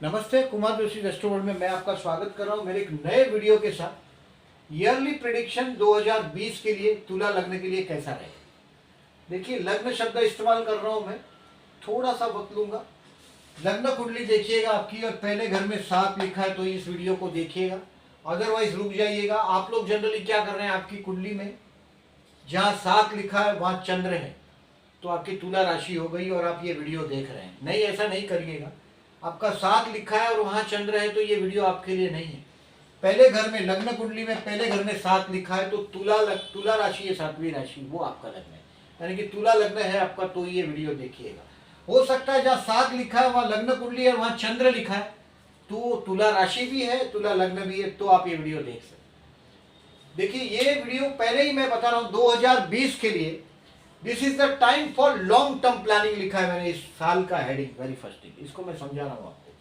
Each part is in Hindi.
नमस्ते, कुमार जोशी रेस्टोरेंट में मैं आपका स्वागत कर रहा हूं मेरे एक नए वीडियो के साथ। ईयरली प्रेडिक्शन 2020 के लिए तुला लग्न के लिए कैसा रहेगा। देखिए, लग्न शब्द इस्तेमाल कर रहा हूं मैं, थोड़ा सा वक्त लूंगा। लग्न कुंडली देखिएगा आपकी, और पहले घर में 7 लिखा है तो इस वीडियो को देखिएगा, अदरवाइज रुक जाइएगा। आप लोग जनरली क्या कर रहे हैं, आपकी कुंडली में जहाँ 7 लिखा है वहाँ चंद्र है तो आपकी तुला राशि हो गई और आप ये वीडियो देख रहे हैं। नहीं, ऐसा नहीं करिएगा। आपका 7 लिखा है और वहाँ चंद्र है तो ये वीडियो आपके लिए नहीं है। पहले घर में, लग्न कुंडली में पहले घर में 7 लिखा है तो तुला राशि है, 7वीं राशि, वो आपका लग्न है, यानी कि तुला लग्न है आपका, तो ये वीडियो देखिएगा। हो सकता है जहाँ 7 लिखा है वहाँ लग्न कुंडली है, वहाँ चंद्र लिखा है तो तुला राशि भी है, तुला लग्न भी है, तो आप ये वीडियो देख सकते। देखिए, ये वीडियो पहले ही मैं बता रहा हूँ 2020 के लिए। This is the time for long term planning लिखा है मैंने इस साल का हेडिंग, वेरी फर्स्ट थिंग, इसको मैं समझा रहा हूँ आपको।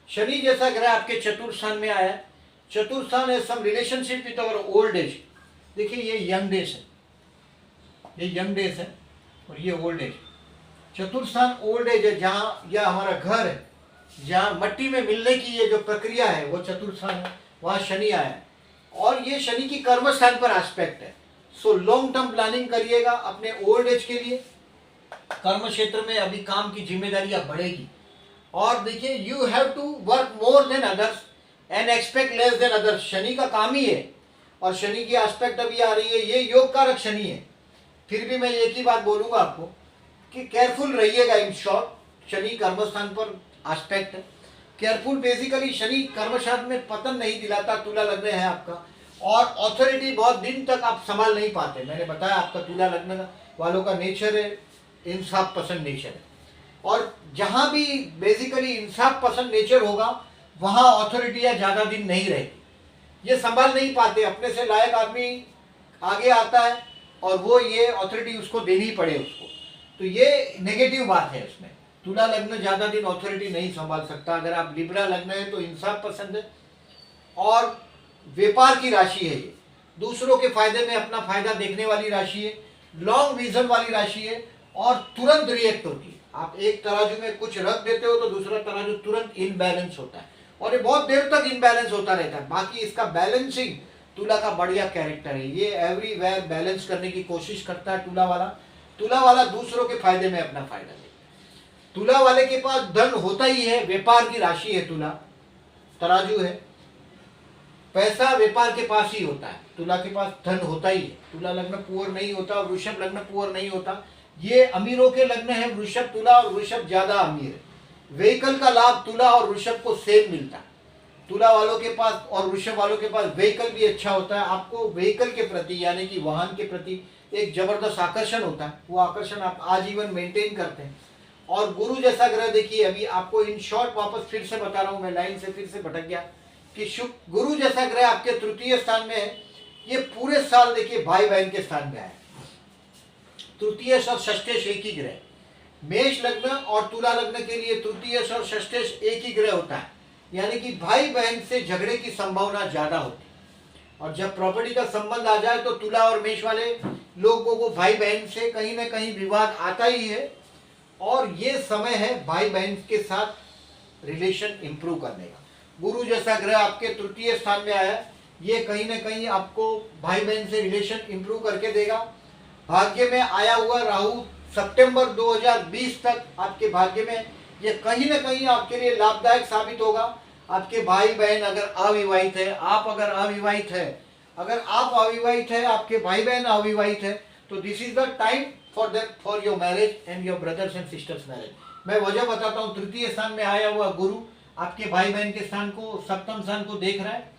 शनि जैसा ग्रह आपके चतुर्थ स्थान में आया है। चतुर्थ स्थान है some relationship with our old age. देखिए, ये यंग डेज है, ये यंग डेज है और ये ओल्ड एज। चतुर्थ स्थान ओल्ड एज है, जहाँ यह हमारा घर है, जहाँ मट्टी में मिलने की ये जो प्रक्रिया है वो चतुर्थ स्थान है, वहाँ शनि आया है और ये शनि की कर्म स्थान पर एस्पेक्ट है। सो लॉन्ग टर्म प्लानिंग करिएगा अपने ओल्ड एज के लिए। कर्म क्षेत्र में अभी काम की जिम्मेदारियां बढ़ेगी और देखिए, you have to work more than others and expect less than others. Shani का काम ही है और शनि की एस्पेक्ट अभी आ रही है, ये योग कारक शनि है। फिर भी मैं एक ही बात बोलूंगा आपको कि केयरफुल रहिएगा। इन शॉर्ट, शनि कर्मस्थान पर एस्पेक्ट है, केयरफुल। बेसिकली शनि कर्मशास्त्र में पतन नहीं दिलाता, तुला लग्न है आपका, और अथॉरिटी बहुत दिन तक आप संभाल नहीं पाते। मैंने बताया आपका तुला लग्न वालों का नेचर है, इंसाफ पसंद नेचर है, और जहां भी बेसिकली इंसाफ पसंद नेचर होगा वहां अथॉरिटियां ज्यादा दिन नहीं रहेगी। ये संभाल नहीं पाते, अपने से लायक आदमी आगे आता है और वो ये अथॉरिटी उसको देनी पड़े उसको, तो ये नेगेटिव बात है उसमें। तुला लग्न ज्यादा दिन अथॉरिटी नहीं संभाल सकता। अगर आप लिब्रा लग्न है तो इंसाफ पसंद है और व्यापार की राशि है, ये दूसरों के फायदे में अपना फायदा देखने वाली राशि है, लॉन्ग विजन वाली राशि है और तुरंत रिएक्ट होती है। आप एक तराजू में कुछ रख देते हो तो दूसरा तराजू तुरंत इनबैलेंस होता है और ये बहुत देर तक इनबैलेंस होता रहता है। बाकी इसका बैलेंसिंग तुला का बढ़िया कैरेक्टर है, ये एवरीवेयर बैलेंस करने की कोशिश करता है तुला वाला। तुला वाला दूसरों के फायदे में अपना फायदा देखता है। तुला वाले के पास धन होता ही है, व्यापार की राशि है, तुला तराजू है, पैसा व्यापार के पास ही होता है, तुला के पास धन होता ही है। तुला लग्न पुअर नहीं होता, वृषभ लग्न पुअर नहीं होता। ये अमीरों के लग्न है, वृषभ, तुला, और वृषभ ज्यादा अमीर है। व्हीकल का लाभ तुला और वृषभ को सेम मिलता है। तुला वालों के पास और वृषभ वालों के पास व्हीकल भी अच्छा होता है। आपको व्हीकल के प्रति यानी कि वाहन के प्रति एक जबरदस्त आकर्षण होता है, वो आकर्षण आप आजीवन मेंटेन करते हैं। और गुरु जैसा ग्रह, देखिए अभी आपको इन शॉर्ट वापस फिर से बता रहा हूं, मैं लाइन से फिर से भटक गया कि शुक्र गुरु जैसा ग्रह आपके तृतीय स्थान में है। ये पूरे साल देखिए भाई बहन के स्थान में है। तृतीय और षष्ठेश एक ही ग्रह, मेष लग्न और तुला लग्न के लिए तृतीय और षष्ठेश एक ही ग्रह होता है, यानी कि भाई बहन से झगड़े की संभावना ज्यादा होती है। और जब प्रॉपर्टी का संबंध आ जाए तो तुला और मेष वाले लोगों को भाई बहन से कहीं ना कहीं विवाद आता ही है, और ये समय है भाई बहन के साथ रिलेशन इंप्रूव करने का। गुरु जैसा ग्रह आपके तृतीय स्थान में आया, ये कहीं ना कहीं आपको भाई बहन से रिलेशन इंप्रूव करके देगा। भाग्य में आया हुआ राहु सितंबर 2020 तक आपके भाग्य में, ये कहीं ना कहीं आपके लिए लाभदायक साबित होगा। आपके भाई बहन अगर अविवाहित है, आप अगर अविवाहित है, अगर आप अविवाहित है, आपके भाई बहन अविवाहित है, तो this is the time for your marriage and your brothers and sisters marriage. मैं वजह बताता हूँ, तृतीय स्थान में आया हुआ गुरु आपके भाई बहन के स्थान को, सप्तम स्थान को देख रहा है,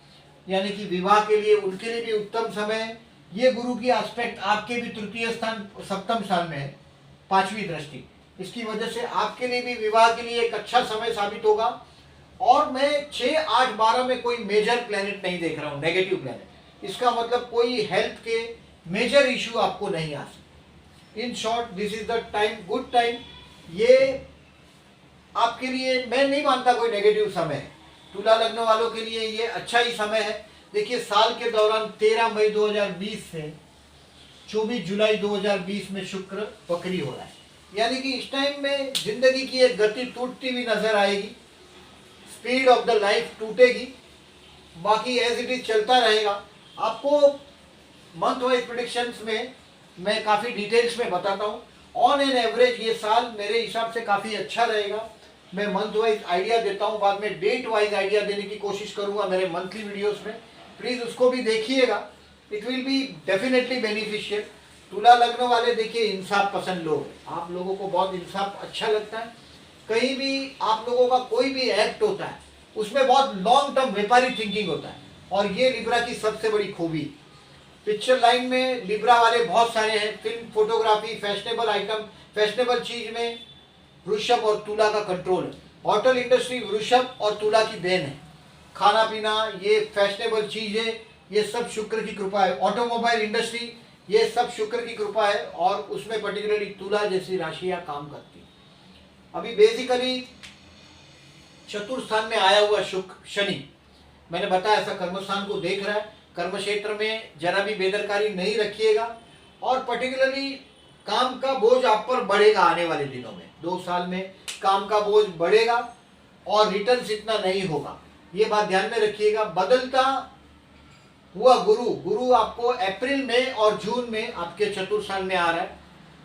यानी कि विवाह के लिए उनके लिए भी उत्तम समय है। ये गुरु की एस्पेक्ट आपके भी तृतीय स्थान सप्तम स्थान में है, 5वीं दृष्टि, इसकी वजह से आपके लिए भी विवाह के लिए एक अच्छा समय साबित होगा। और मैं 6, 8, 12 में कोई मेजर प्लेनेट नहीं देख रहा हूँ, नेगेटिव प्लेनेट, इसका मतलब कोई हेल्थ के मेजर इशू आपको नहीं आ सकते। In short, this is the time, good time. ये आपके लिए मैं नहीं मानता कोई नेगेटिव समय है। तुला लग्न वालों के लिए ये अच्छा ही समय है। देखिए, साल के दौरान 13 मई 2020 से 24 जुलाई 2020 में शुक्र वक्री हो रहा है, यानी कि इस टाइम में जिंदगी की एक गति टूटती हुई नजर आएगी। स्पीड ऑफ द लाइफ टूटेगी, बाकी एज इट इज चलता रहेगा। आपको मंथ वाइज प्रेडिक्शंस में मैं काफ़ी डिटेल्स में बताता हूँ। ऑन एन एवरेज ये साल मेरे हिसाब से काफ़ी अच्छा रहेगा। मैं मंथ वाइज आइडिया देता हूँ, बाद में डेट वाइज आइडिया देने की कोशिश करूँगा मेरे मंथली वीडियोस में। प्लीज़ उसको भी देखिएगा, it will be definitely beneficial. तुला लग्न वाले देखिए इंसाफ पसंद लोग, आप लोगों को बहुत इंसाफ अच्छा लगता है। कहीं भी आप लोगों का कोई भी एक्ट होता है उसमें बहुत लॉन्ग टर्म व्यापारी थिंकिंग होता है, और ये लिब्रा की सबसे बड़ी खूबी। पिक्चर लाइन में लिब्रा वाले बहुत सारे हैं, film, photography, fashionable item, fashionable चीज में वृषभ और तुला का कंट्रोल है। होटल इंडस्ट्री वृषभ और तुला की देन है। खाना पीना, ये फैशनेबल चीज है, ये सब शुक्र की कृपा है। ऑटोमोबाइल इंडस्ट्री, ये सब शुक्र की कृपा है, और उसमें पर्टिकुलरली तुला जैसी राशियां काम करती है। अभी बेसिकली चतुर्थ स्थान में आया हुआ शुक्र, शनि, मैंने बताया ऐसा कर्मस्थान को देख रहा है। कर्म क्षेत्र में जरा भी बेदरकारी नहीं रखिएगा, और पर्टिकुलरली काम का बोझ आप पर बढ़ेगा आने वाले दिनों में। 2 साल में काम का बोझ बढ़ेगा और रिटर्न्स इतना नहीं होगा, ये बात ध्यान में रखिएगा। बदलता हुआ गुरु आपको अप्रैल में और जून में आपके चतुर्थ स्थान में आ रहा है,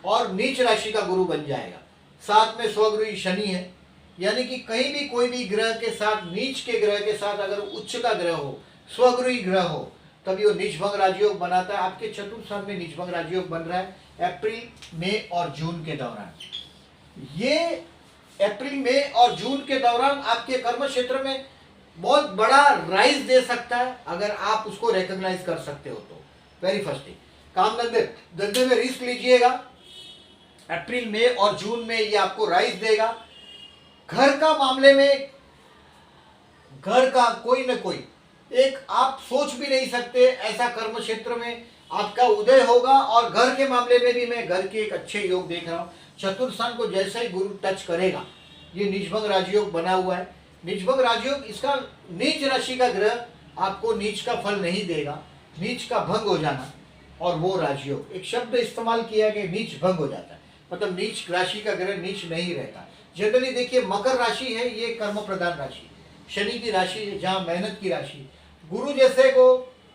और नीच राशि का गुरु बन जाएगा। साथ में स्वगृही शनि है, यानी कि कहीं भी कोई भी ग्रह के साथ, नीच के ग्रह के साथ अगर उच्च का ग्रह हो, स्वगृही ग्रह हो, तभी वो नीच भंग राजयोग बनाता है। आपके चतुर्थ स्थान में नीच भंग राजयोग बन रहा है अप्रैल, मई और जून के दौरान। ये अप्रैल, मई और जून के दौरान आपके कर्म क्षेत्र में बहुत बड़ा राइज दे सकता है, अगर आप उसको रिकॉग्नाइज कर सकते हो तो। वेरी फर्स्ट थिंग, काम धंधे में रिस्क लीजिएगा। अप्रैल, मई और जून में ये आपको राइज देगा। घर का मामले में, घर का कोई न कोई एक आप सोच भी नहीं सकते ऐसा कर्म क्षेत्र में आपका उदय होगा, और घर के मामले में भी मैं घर के एक अच्छे योग देख रहा हूँ। चतुर्थ स्थान को जैसे ही गुरु टच करेगा, ये नीचभंग राजयोग बना हुआ है। नीचभंग राजयोग, इसका नीच राशि का ग्रह आपको नीच का फल नहीं देगा, नीच का भंग हो जाना, और वो राजयोग, एक शब्द इस्तेमाल किया कि नीच भंग हो जाता है, मतलब नीच राशि का ग्रह नीच नहीं रहता। जनरली देखिए मकर राशि है, ये कर्म प्रधान राशि, शनि की राशि है, जहाँ मेहनत की राशि। गुरु जैसे को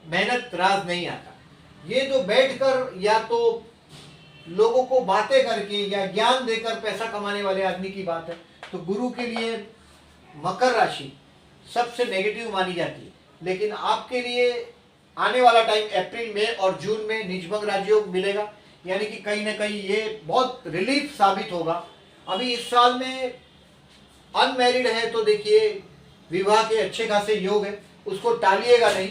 मेहनत राज नहीं आता। ये तो बैठकर या तो लोगों को बातें करके या ज्ञान देकर पैसा कमाने वाले आदमी की बात है। तो गुरु के लिए मकर राशि सबसे नेगेटिव मानी जाती है, लेकिन आपके लिए आने वाला टाइम अप्रैल, मई और जून में नीचभंग राजयोग मिलेगा, यानी कि कहीं ना कहीं ये बहुत रिलीफ साबित होगा। अभी इस साल में अनमैरिड है तो देखिए विवाह के अच्छे खासे योग है, उसको टालिएगा नहीं।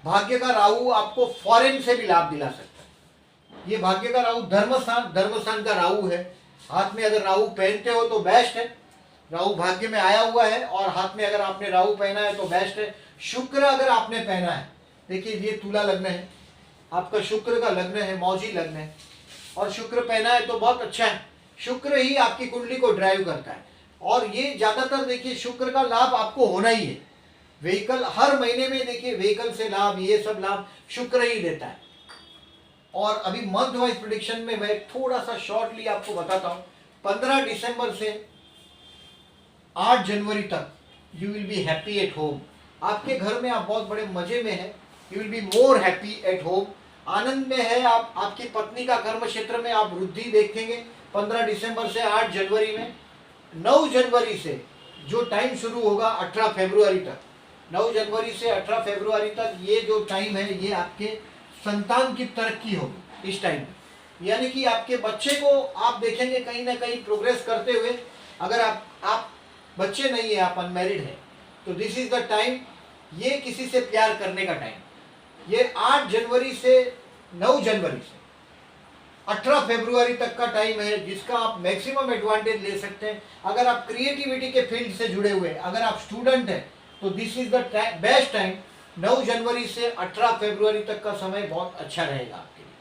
भाग्य का राहु आपको फॉरेन से भी लाभ दिला सकता है। ये भाग्य का राहु धर्मस्थान का राहु है। हाथ में अगर राहु पहनते हो तो बेस्ट है। राहु भाग्य में आया हुआ है, और हाथ में अगर आपने राहु पहना है तो बेस्ट है। शुक्र अगर आपने पहना है, देखिए ये तुला लग्न है, आपका शुक्र का लग्न है, मौजी लग्न है, और शुक्र पहना है तो बहुत अच्छा है। शुक्र ही आपकी कुंडली को ड्राइव करता है, और ये ज्यादातर देखिए शुक्र का लाभ आपको होना ही है। व्हीकल हर महीने में देखिए व्हीकल से लाभ, ये सब लाभ शुक्र ही देता है। और अभी मंथ वाइज प्रेडिक्शन में मैं थोड़ा सा शॉर्टली आपको बताता हूँ। 15 दिसंबर से 8 जनवरी तक you will be happy at home. आपके घर में आप बहुत बड़े मजे में हैं, you will be more happy at home, आनंद में है आप। आपकी पत्नी का कर्म क्षेत्र में आप वृद्धि देखेंगे 15 दिसंबर से 8 जनवरी में। 9 जनवरी से जो टाइम शुरू होगा 18 फरवरी तक, 9 जनवरी से 18 फरवरी तक ये जो टाइम है, ये आपके संतान की तरक्की होगी इस टाइम में। यानी कि आपके बच्चे को आप देखेंगे कहीं ना कहीं प्रोग्रेस करते हुए। अगर आप बच्चे नहीं है, आप अनमैरिड है, तो दिस इज द टाइम, ये किसी से प्यार करने का टाइम। ये 8 जनवरी से 9 जनवरी से 18 फरवरी तक का टाइम है, जिसका आप मैक्सिमम एडवांटेज ले सकते हैं। अगर आप क्रिएटिविटी के फील्ड से जुड़े हुए, अगर आप स्टूडेंट हैं, तो this is the best time. 9 जनवरी से 18 फरवरी तक का समय बहुत अच्छा रहेगा आपके लिए,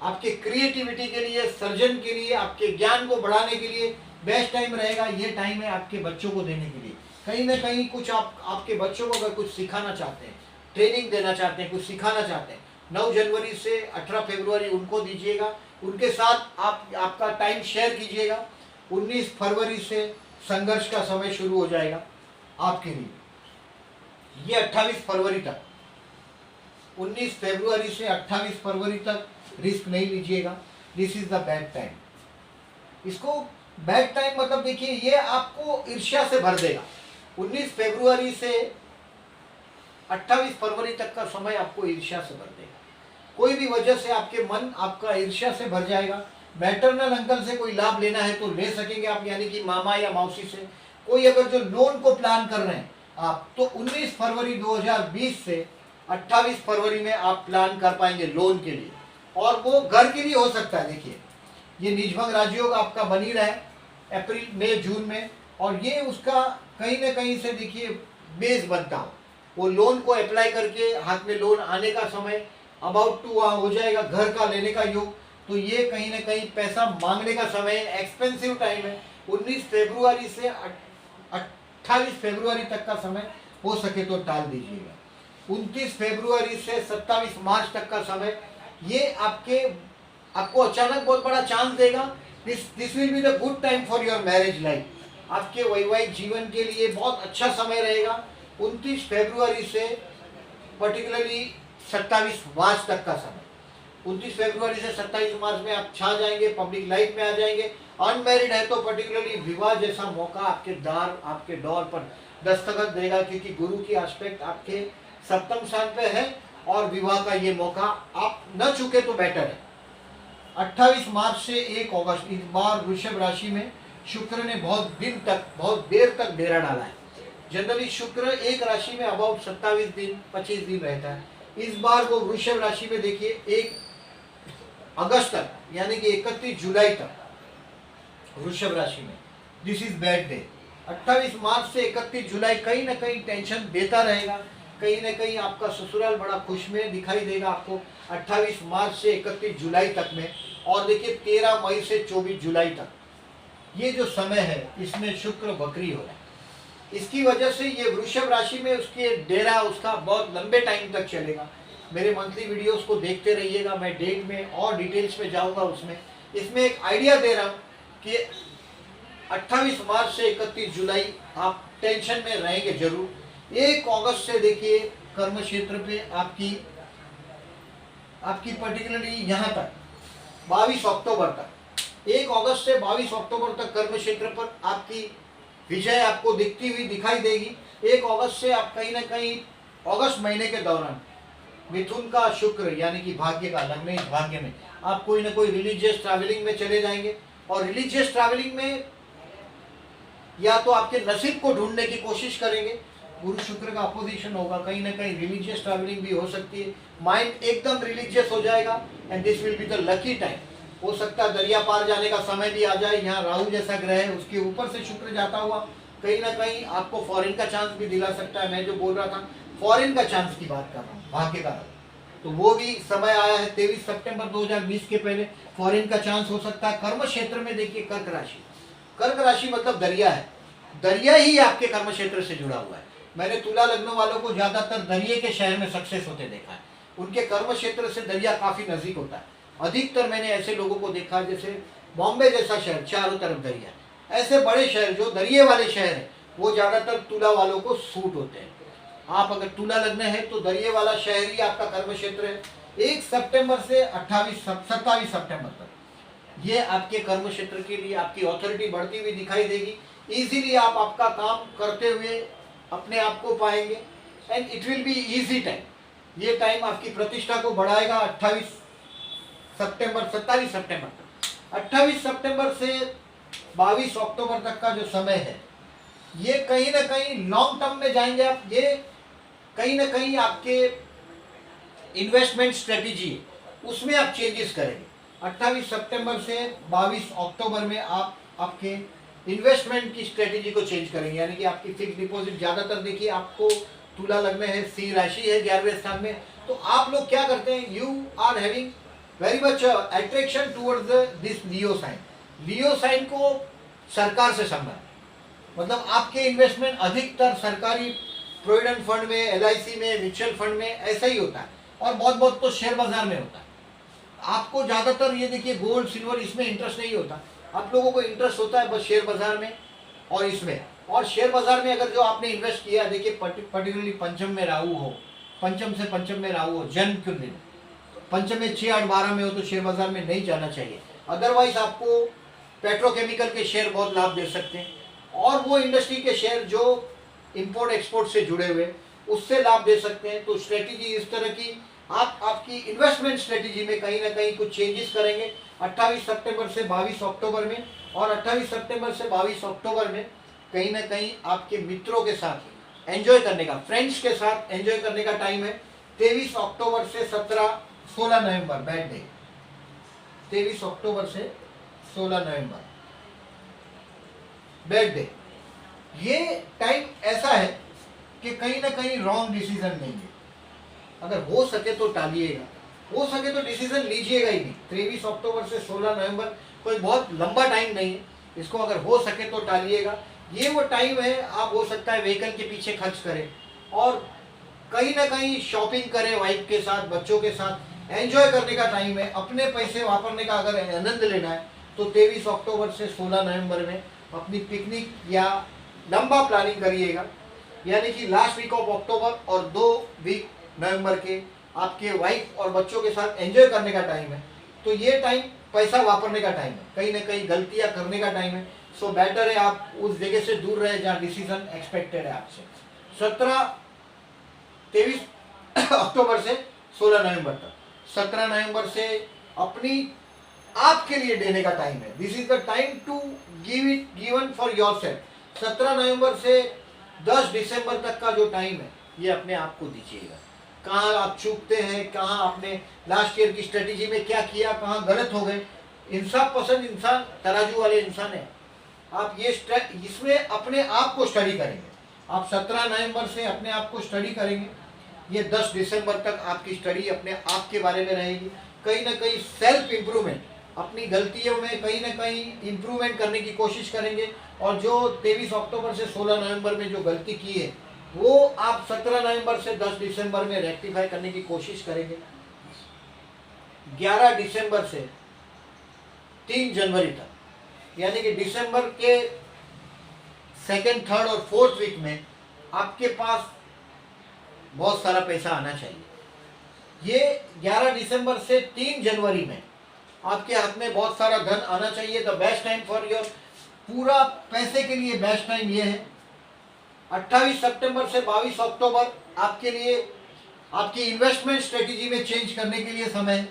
आपके क्रिएटिविटी के लिए, सर्जन के लिए, आपके ज्ञान को बढ़ाने के लिए बेस्ट टाइम रहेगा। ये टाइम है आपके बच्चों को देने के लिए। कहीं ना कहीं कुछ आपके बच्चों को अगर कुछ सिखाना चाहते हैं, ट्रेनिंग देना चाहते हैं, कुछ सिखाना चाहते हैं, 9 जनवरी से 18 फरवरी उनको दीजिएगा, उनके साथ आपका टाइम शेयर कीजिएगा। 19 फरवरी से संघर्ष का समय शुरू हो जाएगा। आपके लिए ये 28 फरवरी तक, 19 फरवरी से 28 फरवरी तक रिस्क नहीं लीजिएगा। This is the bad time. इसको बैड टाइम मतलब देखिए ये आपको ईर्ष्या से भर देगा। 19 फरवरी से 28 फरवरी तक का समय आपको ईर्ष्या से भर देगा। कोई भी वजह से आपके मन आपका ईर्ष्या से भर जाएगा। मैटरनल अंकल से कोई लाभ लेना है तो ले सकेंगे आप, यानी कि मामा या मौसी से। कोई अगर जो लोन को प्लान कर रहे हैं आप, तो 19 फरवरी 2020 से 28 फरवरी में आप प्लान कर पाएंगे लोन के लिए, और वो घर के लिए हो सकता है। देखिए ये निजभंग राजयोग आपका बनी रहे अप्रैल मई जून में, और ये उसका कहीं ना कहीं से देखिए बेस बनता हो। वो लोन को अप्लाई करके हाथ में लोन आने का समय अबाउट टू हो जाएगा, घर का लेने का योग, तो ये कहीं ना कहीं पैसा मांगने का समय, एक्सपेंसिव टाइम है। 19 फरवरी से 28 फरवरी तक का समय हो सके तो टाल दीजिएगा। 29 फरवरी से 27 मार्च तक का समय ये आपको अचानक बहुत बड़ा चांस देगा। This will be the good time for your marriage life. आपके वैवाहिक जीवन के लिए बहुत अच्छा समय रहेगा। 29 फरवरी से पर्टिकुलरली 27 मार्च तक का समय, 29 फरवरी से 27 मार्च में आप छा जाएंगे, पब्लिक लाइफ में आ जाएंगे। अनमैरिड है तो पर्टिकुलरली विवाह जैसा मौका आपके डोर पर दस्तखत देगा, क्योंकि गुरु की एस्पेक्ट आपके सप्तम स्थान पे है, और विवाह का ये मौका आप न चुके तो बेटर है। 28 मार्च से 1 अगस्त, इस बार वृषभ राशि में शुक्र ने बहुत देर तक डेरा डाला है। जनरली शुक्र एक राशि में अबाउट 27 दिन 25 दिन रहता है। इस बार वो वृषभ राशि में देखिए 1 अगस्त तक, यानी कि 31 जुलाई तक वृषभ राशि में। This is bad day. 28 मार्च से 31 जुलाई कहीं ना कहीं टेंशन देता रहेगा, कहीं ना कहीं आपका ससुराल बड़ा खुश में दिखाई देगा आपको 28 मार्च से 31 जुलाई तक में। और देखिए 13 मई से 24 जुलाई तक ये जो समय है इसमें शुक्र बकरी हो रहा है। इसकी वजह से ये वृषभ राशि में उसके डेरा उसका बहुत लंबे टाइम तक चलेगा। मेरे मंथली वीडियोस को देखते रहिएगा, मैं डेट में और डिटेल्स में जाऊंगा उसमें। इसमें एक आइडिया दे रहा हूँ कि 28 मार्च से 31 जुलाई आप टेंशन में रहेंगे जरूर। 1 अगस्त से देखिए कर्म क्षेत्र पे आपकी पर्टिकुलरली यहाँ तक 22 अक्टूबर तक, 1 अगस्त से 22 अक्टूबर तक कर्म क्षेत्र पर आपकी विजय आपको दिखती हुई दिखाई देगी। 1 अगस्त से आप कहीं ना कहीं अगस्त महीने के दौरान मिथुन का शुक्र यानी कि भाग्य का लग्न भाग्य में आप कोई ना कोई रिलीजियस ट्रैवलिंग में चले जाएंगे, और रिलीजियस ट्रैवलिंग में या तो आपके नसीब को ढूंढने की कोशिश करेंगे, गुरु शुक्र का अपोजिशन होगा, कहीं ना कहीं रिलीजियस ट्रैवलिंग भी हो सकती है। माइंड एकदम रिलीजियस हो जाएगा, and this will be the lucky time. हो सकता है दरिया पार जाने का समय भी आ जाए। यहाँ राहु जैसा ग्रह है, उसके ऊपर से शुक्र जाता हुआ कहीं ना कहीं आपको फॉरेन का चांस भी दिला सकता है। मैं जो बोल रहा था फॉरेन का चांस की बात कर रहा हूँ, भाग्य का, तो वो भी समय आया है। 23 सितंबर 2020 के पहले फॉरेन का चांस हो सकता है। कर्म क्षेत्र में देखिए कर्क राशि मतलब दरिया है, दरिया ही आपके कर्म क्षेत्र से जुड़ा हुआ है। मैंने तुला लग्न वालों को ज्यादातर दरिये के शहर में सक्सेस होते देखा है। उनके कर्म क्षेत्र से दरिया काफी नजदीक होता है। अधिकतर मैंने ऐसे लोगों को देखा, जैसे बॉम्बे जैसा शहर चारों तरफ दरिया, ऐसे बड़े शहर जो दरिये वाले शहर हैं वो ज्यादातर तुला वालों को सूट होते हैं। आप अगर तुला लग्न है तो दरिये वाला शहर ही आपका कर्म क्षेत्र है। 1 सितंबर से 27 सितंबर तक ये आपके कर्म क्षेत्र के लिए आपकी ऑथोरिटी बढ़ती हुई दिखाई देगी। इजीली आप आपका काम करते हुए अपने आप को पाएंगे, and it will be easy time. ये टाइम आपकी प्रतिष्ठा को बढ़ाएगा। 27 सितंबर तक, 28 सितंबर से 22 अक्टूबर तक का जो समय है ये कहीं ना कहीं लॉन्ग टर्म में जाएंगे आप। ये कहीं ना कहीं आपके इन्वेस्टमेंट स्ट्रेटेजी उसमें आप चेंजेस करेंगे। 28 सितंबर से 22 अक्टूबर में आप आपके इन्वेस्टमेंट की स्ट्रेटेजी को चेंज करेंगे, यानी कि आपकी फिक्स डिपॉजिट ज्यादातर देखिए आपको तुला लग्न है, सी राशि है 11वें स्थान में, तो आप लोग क्या करते हैं, you are having very much attraction towards this Leo sign. Leo sign को सरकार से संबंध, मतलब आपके इन्वेस्टमेंट अधिकतर सरकारी प्रोविडेंट फंड में, LIC में, म्यूचुअल फंड में ऐसा ही होता है, और बहुत तो शेयर बाजार में होता है। आपको ज्यादातर ये देखिए गोल्ड सिल्वर इसमें इंटरेस्ट नहीं होता, आप लोगों को इंटरेस्ट होता है बस शेयर बाजार में और इसमें, और शेयर बाजार में अगर जो आपने इन्वेस्ट किया, देखिए पर्टिकुलरली पंचम में राहु हो, पंचम से पंचम में राहु हो, जन्म क्यों दिन पंचम में 6, 8, 12 में हो तो शेयर बाजार में नहीं जाना चाहिए। अदरवाइज आपको पेट्रोकेमिकल के शेयर बहुत लाभ दे सकते हैं, और वो इंडस्ट्री के शेयर जो इंपोर्ट एक्सपोर्ट से जुड़े हुए उससे लाभ दे सकते हैं। तो स्ट्रेटेजी इस तरह की, आप आपकी इन्वेस्टमेंट स्ट्रेटेजी में कहीं ना कहीं कुछ चेंजेस करेंगे 28 सितंबर से 22 अक्टूबर में, और 28 सितंबर से 22 अक्टूबर में कहीं ना कहीं आपके मित्रों के साथ एंजॉय करने का, फ्रेंड्स के साथ एंजॉय करने का टाइम है। 23 अक्टूबर से 16 नवंबर बैड डे, 23 अक्टूबर से 16 नवंबर बैड डे। ये टाइम ऐसा है कि कहीं ना कहीं रॉन्ग डिसीजन लेंगे, अगर हो सके तो टालिएगा, हो सके तो डिसीजन लीजिएगा ही नहीं। 23 अक्टूबर से 16 नवंबर कोई बहुत लंबा टाइम नहीं है, इसको अगर हो सके तो टालिएगा। ये वो टाइम है, आप हो सकता है व्हीकल के पीछे खर्च करें और कहीं ना कहीं शॉपिंग करें वाइफ के साथ, बच्चों के साथ, एंजॉय करने का टाइम है। अपने पैसे वापरने का अगर आनंद लेना है तो 23 अक्टूबर से 16 नवंबर में अपनी पिकनिक या लंबा प्लानिंग करिएगा, यानी कि लास्ट वीक ऑफ अक्टूबर और 2 वीक नवंबर के आपके वाइफ और बच्चों के साथ एंजॉय करने का टाइम है। तो ये टाइम पैसा वापरने का टाइम है, कहीं ना कहीं गलतियां करने का टाइम है। सो बेटर है आप उस जगह से दूर रहे जहाँ डिसीजन एक्सपेक्टेड है आपसे। 23 अक्टूबर से 16 नवंबर तक, 17 नवंबर से अपनी आपके लिए देने का टाइम है। This is the time to given for yourself. 17 नवंबर से 10 दिसंबर तक का जो टाइम है ये अपने आप को दीजिएगा। कहाँ आप चूकते हैं, कहाँ आपने लास्ट ईयर की स्ट्रेटेजी में क्या किया, कहाँ गलत हो गए। इंसाफ पसंद इंसान, तराजू वाले इंसान है आप। ये इसमें अपने आप को स्टडी करेंगे आप। 17 नवंबर से अपने आप को स्टडी करेंगे, ये 10 दिसंबर तक आपकी स्टडी अपने आप के बारे में रहेगी। कहीं ना कहीं सेल्फ इम्प्रूवमेंट, अपनी गलतियों में कहीं ना कहीं इम्प्रूवमेंट करने की कोशिश करेंगे। और जो 23 अक्टूबर से 16 नवंबर में जो गलती की है वो आप 17 नवंबर से 10 दिसंबर में रेक्टिफाई करने की कोशिश करेंगे। 11 दिसंबर से 3 जनवरी तक, यानी कि दिसंबर के 2nd, 3rd और 4th वीक में आपके पास बहुत सारा पैसा आना चाहिए। ये 11 दिसंबर से 3 जनवरी में आपके हाथ में बहुत सारा धन आना चाहिए। The best time for your, पूरा पैसे के लिए बेस्ट टाइम ये है। 28 सितंबर से 22 अक्टूबर आपके लिए आपकी इन्वेस्टमेंट स्ट्रेटेजी में चेंज करने के लिए समय है।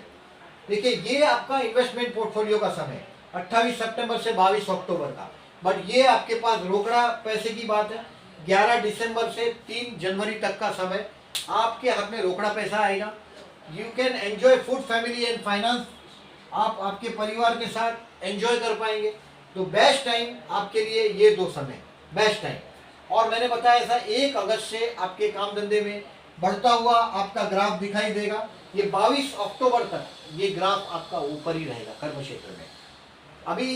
देखिए ये आपका इन्वेस्टमेंट पोर्टफोलियो का समय है 28 सितंबर से 22 अक्टूबर का। बट ये आपके पास रोकड़ा पैसे की बात है। 11 दिसंबर से 3 जनवरी तक का समय आपके हाथ में रोकड़ा पैसा आएगा। You can enjoy food, family and finance, आप आपके परिवार के साथ एंजॉय कर पाएंगे। तो बेस्ट टाइम आपके लिए ये 2 समय बेस्ट टाइम। और मैंने बताया ऐसा 1 अगस्त से आपके काम धंधे में बढ़ता हुआ आपका ग्राफ दिखाई देगा। ये 22 अक्टूबर तक ये ग्राफ आपका ऊपर ही रहेगा कर्म क्षेत्र में। अभी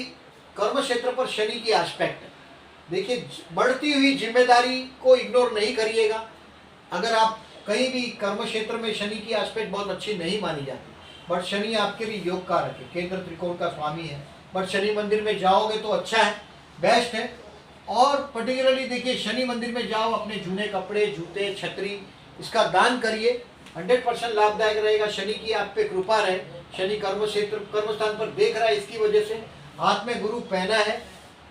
कर्म क्षेत्र पर शनि की एस्पेक्ट है। देखिए बढ़ती हुई जिम्मेदारी को इग्नोर नहीं करिएगा। अगर आप कहीं भी कर्म क्षेत्र में शनि की एस्पेक्ट बहुत अच्छी नहीं मानी जाती, बट शनि आपके लिए योग कारक है, केंद्र त्रिकोण का स्वामी है। बट शनि मंदिर में जाओगे तो अच्छा है, बेस्ट है। और पर्टिकुलरली देखिए शनि मंदिर में जाओ, अपने जूने कपड़े, जूते, छतरी इसका दान करिए, 100% लाभदायक रहेगा। शनि की आप पे कृपा रहे। शनि कर्म क्षेत्र, कर्म स्थान पर देख रहा है, इसकी वजह से हाथ में गुरु पहना है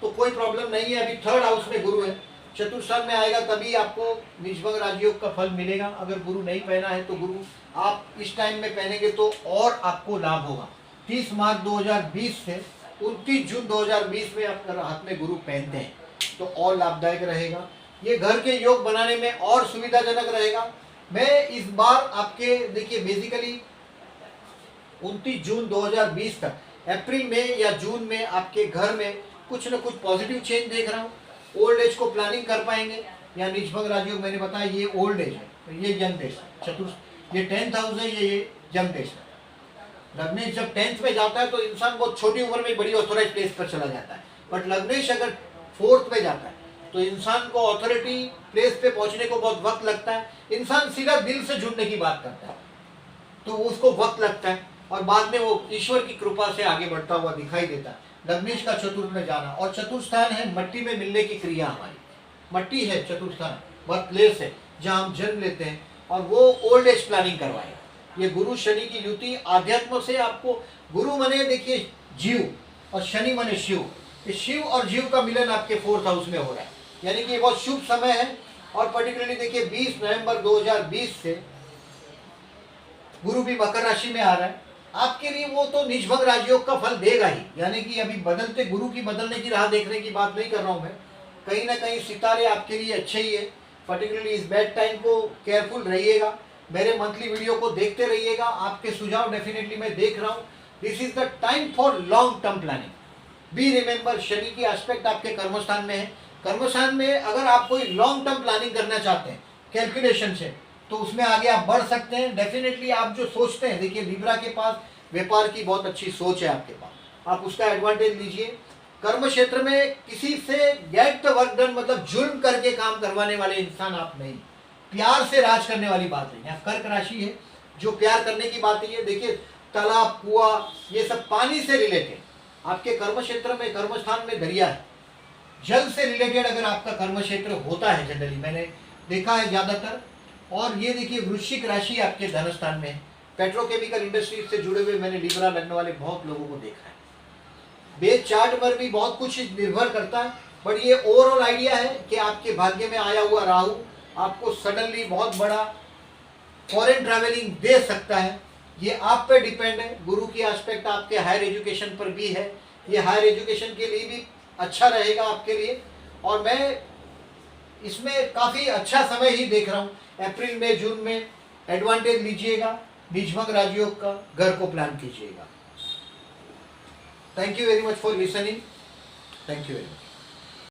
तो कोई प्रॉब्लम नहीं है। अभी 3rd हाउस में गुरु है, चतुर्थ स्थान में आएगा तभी आपको निजभंग राजयोग का फल मिलेगा। अगर गुरु नहीं पहना है तो गुरु आप इस टाइम में पहनेंगे तो और आपको लाभ होगा। 30 मार्च 2020 से 29 जून 2020 में आप हाथ में गुरु पहनते हैं तो और लाभदायक रहेगा। ये घर के योग बनाने में और सुविधाजनक रहेगा। मैं इस बार आपके देखिए बेसिकली 29 जून 2020 तक अप्रैल में या जून में आपके घर में कुछ न कुछ पॉजिटिव चेंज देख रहा हूँ। ओल्ड एज को प्लानिंग कर पाएंगे या निजभंग राजयोग, मैंने बताया ये ओल्ड एज है, ये यंग एज है। चतुर्थ ये 10th हाउस है, ये यंग एज है। लग्नेश जब 10th में जाता है तो इंसान बहुत छोटी उम्र में बड़ी ऑथोराइज प्लेस पर चला जाता है। बट लग्नेश अगर 4th में जाता है तो इंसान को अथॉरिटी प्लेस पे पहुंचने को बहुत वक्त लगता है। इंसान सीधा दिल से जुड़ने की बात करता है तो उसको वक्त लगता है और बाद में वो ईश्वर की कृपा से आगे बढ़ता हुआ दिखाई देता है। लग्नेश का चतुर्थ में जाना, और चतुर्थ स्थान है मट्टी में मिलने की क्रिया हमारी, मट्टी है, चतुर्थान बर्थ प्लेस है जहाँ हम जन्म लेते हैं, और वो ओल्ड एज प्लानिंग करवाएगा। ये गुरु शनि की युति आध्यात्म से आपको, गुरु मने देखिए जीव और शनि मने शिव, इस शिव और जीव का मिलन आपके 4th हाउस में हो रहा है, यानी कि ये बहुत शुभ समय है। और पर्टिकुलरली देखिए 20 नवंबर 2020 से गुरु भी मकर राशि में आ रहा है आपके लिए, वो तो निजभंग राजयोग का फल देगा ही, यानी कि अभी बदलते गुरु की बदलने की राह देखने की बात नहीं कर रहा हूँ मैं, कहीं ना कहीं सितारे आपके लिए अच्छे ही है। पर्टिकुलरली इस बैड टाइम को केयरफुल रहिएगा, मेरे मंथली वीडियो को देखते रहिएगा, आपके सुझाव डेफिनेटली मैं देख रहा हूँ। This is the time for long term planning. Be remember, Shani की एस्पेक्ट आपके कर्मस्थान में है, कर्मस्थान में अगर आप कोई लॉन्ग टर्म प्लानिंग करना चाहते हैं कैलकुलेशन से, तो उसमें आगे आप बढ़ सकते हैं। डेफिनेटली आप जो सोचते हैं, देखिए लिब्रा के पास व्यापार की बहुत अच्छी सोच है आपके पास, आप उसका एडवांटेज लीजिए। कर्म क्षेत्र में किसी से गेट द वर्क डन, मतलब जुल्म करके काम करवाने वाले इंसान आप नहीं, प्यार से राज करने वाली बात है। यहाँ कर्क राशि है जो प्यार करने की बात है। देखिए तालाब, कुआं, ये सब पानी से रिलेटेड आपके कर्म क्षेत्र में, कर्मस्थान में दरिया है, जल से रिलेटेड अगर आपका कर्म क्षेत्र होता है, जनरली मैंने देखा है ज्यादातर। और ये देखिए वृश्चिक राशि आपके धन स्थान में है, पेट्रोकेमिकल इंडस्ट्री से जुड़े हुए मैंने लिब्रा लगने वाले बहुत लोगों को देखा है। बेस चार्ट पर भी बहुत कुछ निर्भर करता है, बट ये ओवरऑल आइडिया है कि आपके भाग्य में आया हुआ राहु आपको सडनली बहुत बड़ा फॉरेन ट्रैवलिंग दे सकता है। ये आप पे डिपेंड है। गुरु की एस्पेक्ट आपके हायर एजुकेशन पर भी है, ये हायर एजुकेशन के लिए भी अच्छा रहेगा आपके लिए, और मैं इसमें काफ़ी अच्छा समय ही देख रहा हूँ। अप्रैल में, जून में एडवांटेज लीजिएगा, निजभंग राजयोग का घर को प्लान कीजिएगा। Thank you very much for listening. Thank you very much.